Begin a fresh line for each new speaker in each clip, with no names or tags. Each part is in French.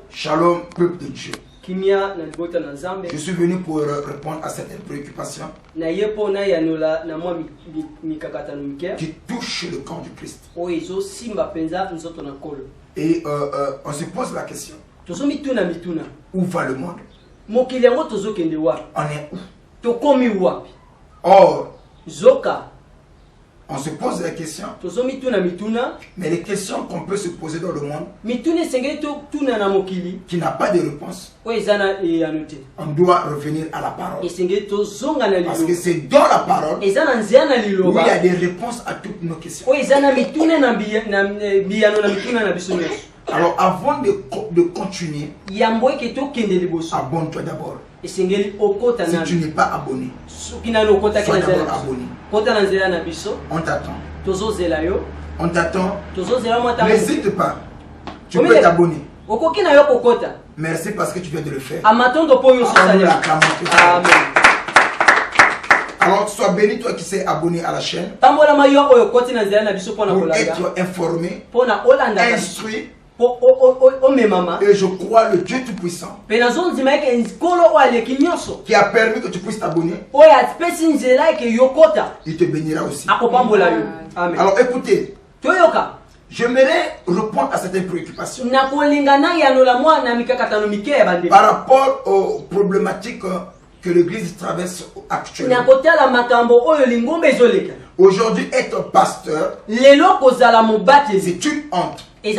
Shalom, peuple de Dieu. Je suis venu pour répondre à cette préoccupation qui touche le camp du Christ. Et on se pose la question, où va le monde? On est où? Or, on se pose la question, mais les questions qu'on peut se poser dans le monde, qui n'a pas de réponse, on doit revenir à la parole. Parce que c'est dans la parole où il y a des réponses à toutes nos questions. Alors avant de continuer, abonne-toi d'abord. Si tu n'es pas abonné, sois d'abord abonné. On t'attend. On t'attend. N'hésite pas. Tu peux t'abonner. Merci parce que tu viens de le faire. Alors sois béni toi qui s'est abonné à la chaîne pour être informé, instruit. Et je crois le Dieu Tout-Puissant qui a permis que tu puisses t'abonner. Il te bénira aussi. Alors écoutez, j'aimerais répondre à certaines préoccupations par rapport aux problématiques que l'Église traverse actuellement. Aujourd'hui, être pasteur, c'est une honte. C'est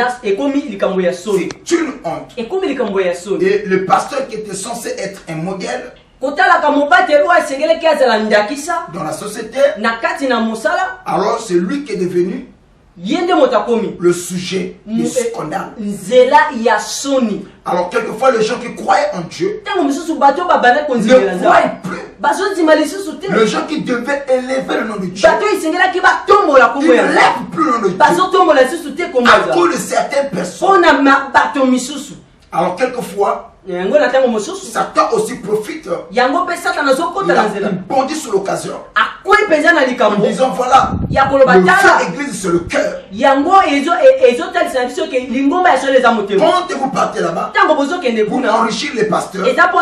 une honte. Et le pasteur qui était censé être un modèle dans la société, alors c'est lui qui est devenu le sujet du scandale. Alors quelquefois les gens qui croyaient en Dieu ne croient plus. Les gens qui devaient élever le nom de Dieu, ils ne lèvent plus le nom de Dieu à cause de certaines personnes. Alors quelquefois Satan aussi profite. Il bondit sur l'occasion en disant voilà, le feu église c'est le cœur. Quand vous partez là-bas pour enrichir les pasteurs, c'est en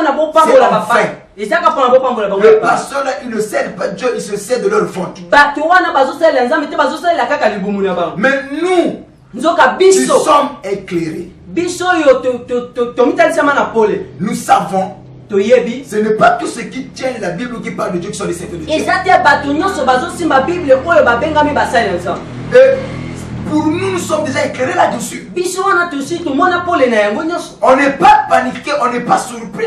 vain. Le pasteur là, il ne sert pas Dieu, il se sert de leur vente. Mais nous sommes éclairés. Nous savons, ce n'est pas tous ceux qui tiennent la Bible ou qui parlent de Dieu qui sont des serviteurs de Dieu. Et pour nous, nous sommes déjà éclairés là-dessus. On n'est pas paniqué, on n'est pas surpris.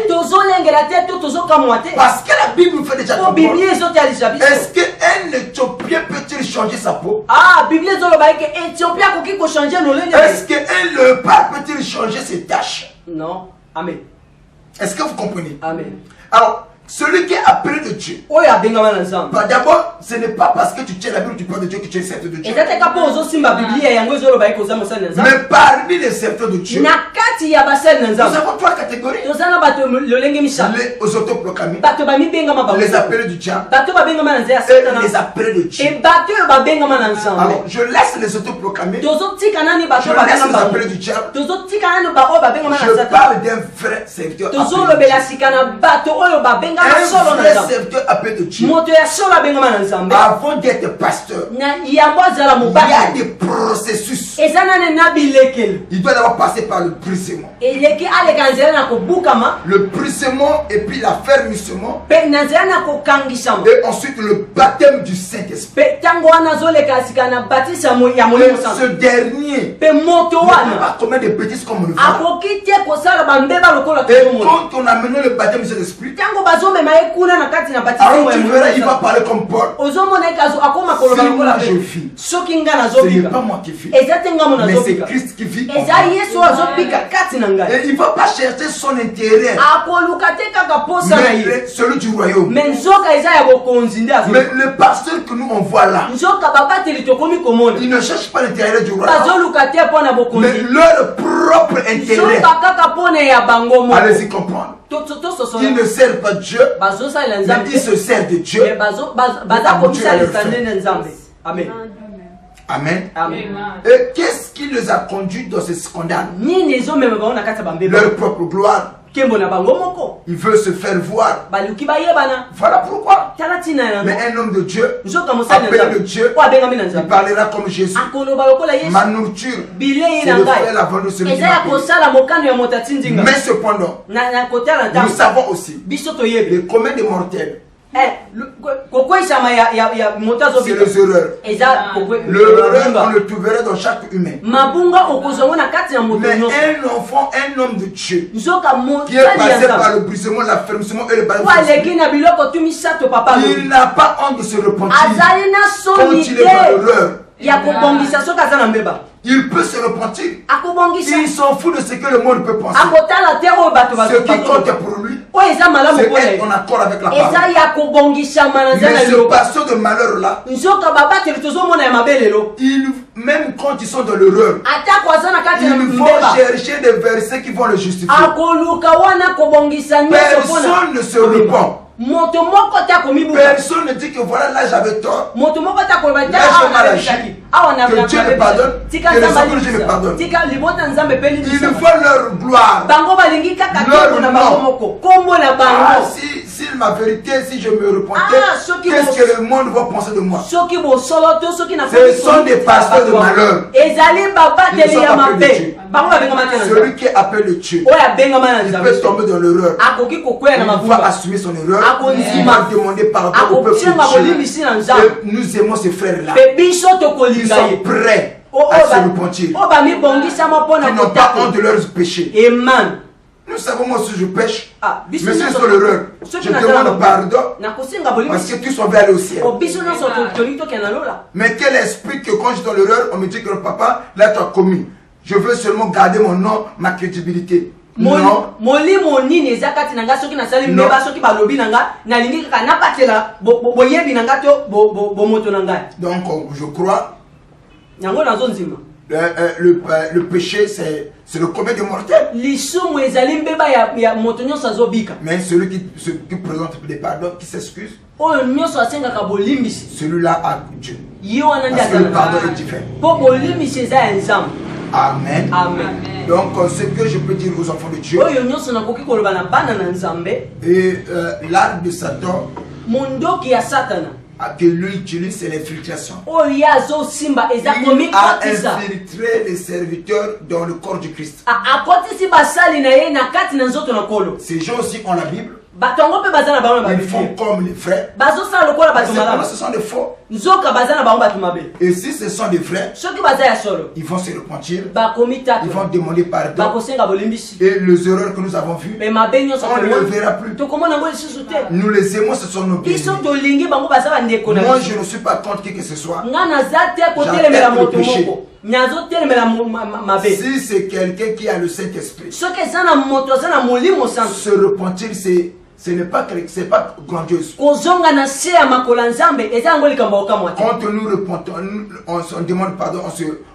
Parce que la Bible nous fait déjà comprendre. Est-ce qu'un Éthiopien peut-il changer sa peau? Est-ce qu'un léopard peut-il changer ses taches?
Non. Amen.
Est-ce que vous comprenez?
Amen.
Alors,
Celui qui est appelé de Dieu.
Bah,
d'abord, ce n'est pas parce que tu tiens la Bible, tu parles de Dieu que tu es serviteur de Dieu. Mais parmi les serviteurs de Dieu, nous avons trois catégories. Les autoproclamés, les appelés du diable et les appelés de Dieu. Alors, je laisse les autoproclamés, je laisse les appelés du diable. Je parle d'un vrai serviteur appelé de Dieu. Un vrai serviteur appelé de Dieu. Avant d'être pasteur, il y a des processus. Il doit d'abord passer par le brisement. Le brisement et puis l'affermissement. Et ensuite le baptême du Saint-Esprit. Ce dernier ne peut pas commettre des bêtises comme le frère. Et quand on a mené le baptême du Saint-Esprit, alors tu verras, il va parler comme Paul. Si moi je vis, ce n'est pas moi qui vis, mais c'est Christ qui vit en moi. Et il ne va pas chercher son intérêt, mais celui du royaume. Mais le pasteur que nous on voit là, il ne cherche pas l'intérêt du royaume, mais leur propre intérêt. Allez-y comprendre. Il ne sert pas Dieu, mais il se sert de Dieu.
Amen.
Amen. Et qu'est-ce qui les a conduits dans ce scandale? Leur propre gloire. Il veut se faire voir. Voilà pourquoi. Mais un homme de Dieu, appelé de Dieu, il parlera comme Jésus. Ma nourriture, c'est de faire la volonté de celui qui m'a. Mais cependant, nous savons aussi les communs des mortels. C'est les erreurs. L'erreur, on le trouverait dans chaque humain. Mais un enfant, un homme de Dieu, qui est passé par le brisement, l'affermissement et le baptême, il n'a pas honte de se repentir quand il est dans l'erreur. Il peut se repentir. Il s'en fout de ce que le monde peut penser. Ce qui compte pour lui, c'est être en accord avec la parole. Mais ce pasteur de malheur là, même quand ils sont dans l'erreur, ils vont chercher des versets qui vont le justifier. Personne ne se repent. Personne ne dit que voilà, là j'avais tort, là j'ai mal agi, que Dieu me pardonne, que le Seigneur me pardonne. Ils veulent leur gloire, leur nom. Ah, si ma vérité, si je me repentais, qu'est-ce que le monde va penser de moi? Ce sont des pasteurs de malheur. Ils sont appelés de Dieu. Celui qui est appelé Dieu, il peut tomber dans l'erreur. Il va assumer son erreur. Il va demander pardon au peuple de Dieu. Et nous aimons ces frères-là. Ils sont prêts à se repentir. Ils n'ont pas honte de leurs péchés. Nous savons, moi si je pêche, mais si je suis dans l'erreur, je demande pardon parce que tous sont vers aller au ciel. Mais quel esprit que quand je suis dans l'erreur, on me dit que papa, là tu as commis. Je veux seulement garder mon nom, ma crédibilité. Non. Non. Donc je crois le péché c'est le commun des mortels. Mais celui qui présente des pardons, qui s'excuse, celui-là a Dieu. Parce que le pardon est différent. Amen. Donc ce que je peux dire aux enfants de Dieu, et l'arme de Satan que lui utilise, c'est l'infiltration. Il a infiltré les serviteurs dans le corps du Christ. Ces gens aussi ont la Bible. Ils font comme les frères. Ce sont des faux. Et si ce sont des frères, ils vont se repentir. Ils vont demander pardon. Et les erreurs que nous avons vues, on ne les verra plus. Nous les aimons, ce sont nos bien-aimés. Moi, je ne suis pas contre qui que ce soit. J'attaque le péché. Si c'est quelqu'un qui a le Saint-Esprit, se repentir,
Ce n'est pas grandiose.
Quand
nous repentons, on demande pardon,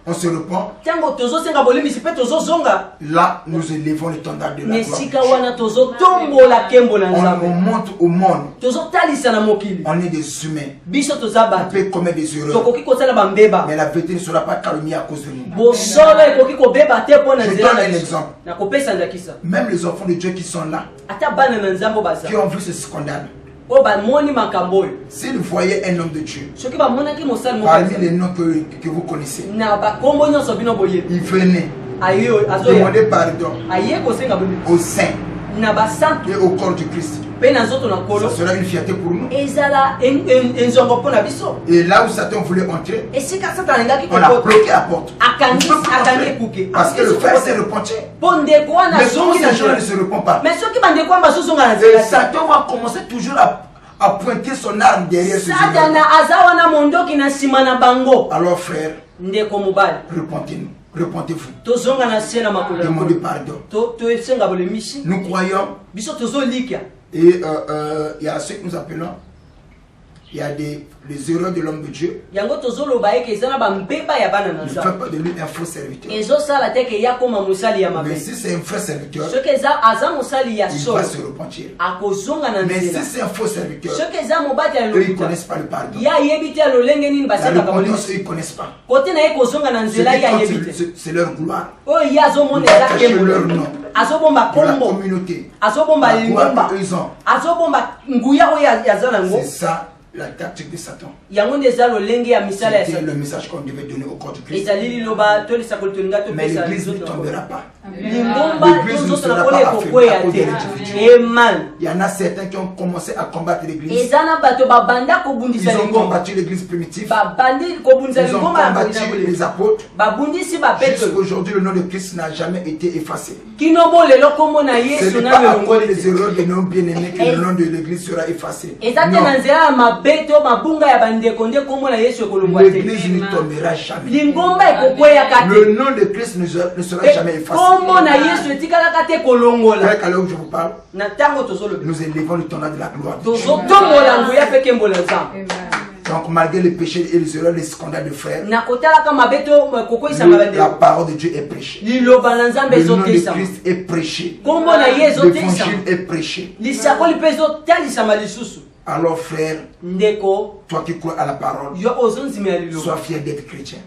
on se repent. Là, nous élevons l'étendard de la gloire. On montre au monde. On est des humains. On peut commettre des erreurs. Mais la vérité ne sera pas calomniée à cause de nous. Je donne un exemple. Même les enfants de Dieu qui sont là, qui ont vu ce scandale, s'ils voyaient un homme de Dieu, parmi les noms que vous connaissez, il venait demander pardon au saint et au corps du Christ. Ça sera une fierté pour nous. Et là où Satan voulait entrer, on a bloqué la porte. Parce que le frère s'est repenti. Mais comment ces gens ne se repentent pas? Et Satan va commencer toujours à pointer son arme derrière ce gens. Alors frère, repentez-nous. Repentez-vous. Demandez pardon. Nous croyons. Et il y a ce que nous appelons, il y a les erreurs de l'homme de Dieu. Ne faites pas de lui un faux serviteur. Mais si c'est un vrai serviteur, il va se repentir. Mais si c'est un faux serviteur, eux ils ne connaissent pas le pardon. La repentance, eux ils ne connaissent pas. C'est leur gloire. Ils cachent leur nom. La communauté. La gloire qu'ils ont. C'est ça la tactique de Satan. C'était le message qu'on devait donner au corps du Christ. Mais l'église ne tombera pas. L'église ne sera pas affaiblie à cause de l'individu. Il y en a certains qui ont commencé à combattre l'église. Ils ont combattu l'église primitive. Ils ont combattu les apôtres. Jusqu'aujourd'hui, le nom de Christ n'a jamais été effacé. Ce n'est pas à cause des erreurs de nos bien-aimés que le nom de l'église sera effacé. Non. L'église ne tombera jamais. Le nom de Christ ne sera jamais effacé. Frère, à l'heure où je vous parle, nous élevons le tonnerre de la gloire de Dieu. Donc malgré les péchés et les erreurs, les scandales de frères, la parole de Dieu est prêchée. Le nom de Christ est prêché. L'évangile est prêché. Alors frère, toi qui crois à la parole, sois fier d'être chrétien.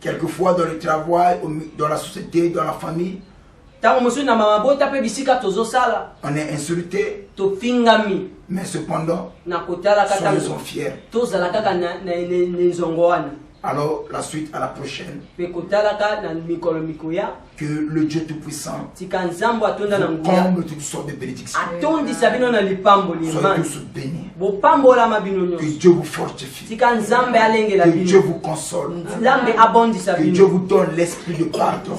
Quelquefois dans le travail, dans la société, dans la famille, on est insulté, mais cependant, soyons fiers. Alors la suite à la prochaine. Que le Dieu Tout-Puissant comble toutes sortes de bénédictions. Soyez tous bénis. Que Dieu vous fortifie. Que Dieu vous console. Que Dieu vous donne l'esprit de pardon.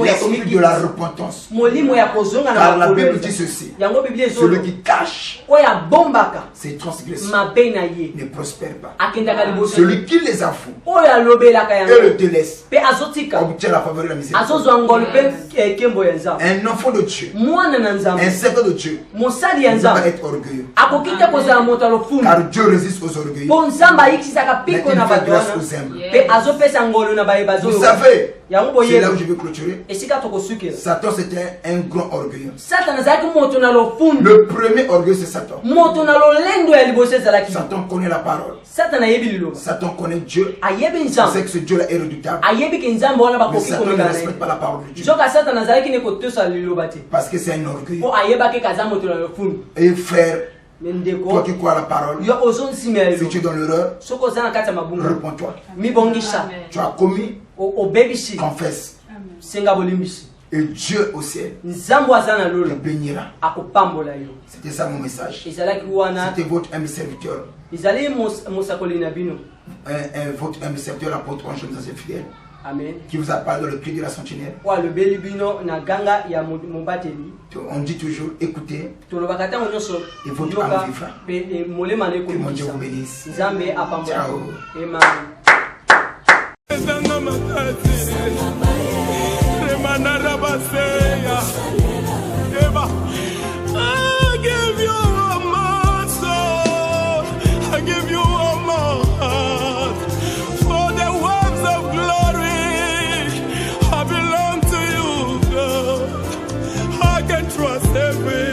L'esprit de la repentance. Car la Bible dit ceci. Celui qui cache ses transgressions ne prospère pas. Celui qui les avoue et le délaisse obtient la faveur de la miséricorde. Un enfant de Dieu, un servant de Dieu, ne peut pas être orgueilleux. Car Dieu résiste aux orgueilleux, mais il fait grâce aux humbles. Vous savez, c'est là où je veux clôturer. Satan c'était un grand orgueilleux. Le premier orgueil c'est Satan. Satan connaît la parole. Satan connaît Dieu. Il sait que ce Dieu là est redoutable. Mais Satan ne respecte pas la parole de Dieu. Parce que c'est un orgueil. Et frère, toi qui crois à la parole, si tu es dans l'erreur, réponds-toi. Tu as commis, confesse. Et Dieu au ciel te bénira. C'était ça mon message. C'était votre ami serviteur. Votre ami serviteur, l'apôtre Ange Joseph Fidèle.
Amen.
Qui vous a parlé dans le cri de la sentinelle. On dit toujours écoutez. Et votre âme vivra. Que mon Dieu vous bénisse. Ciao. Amen.
Depuis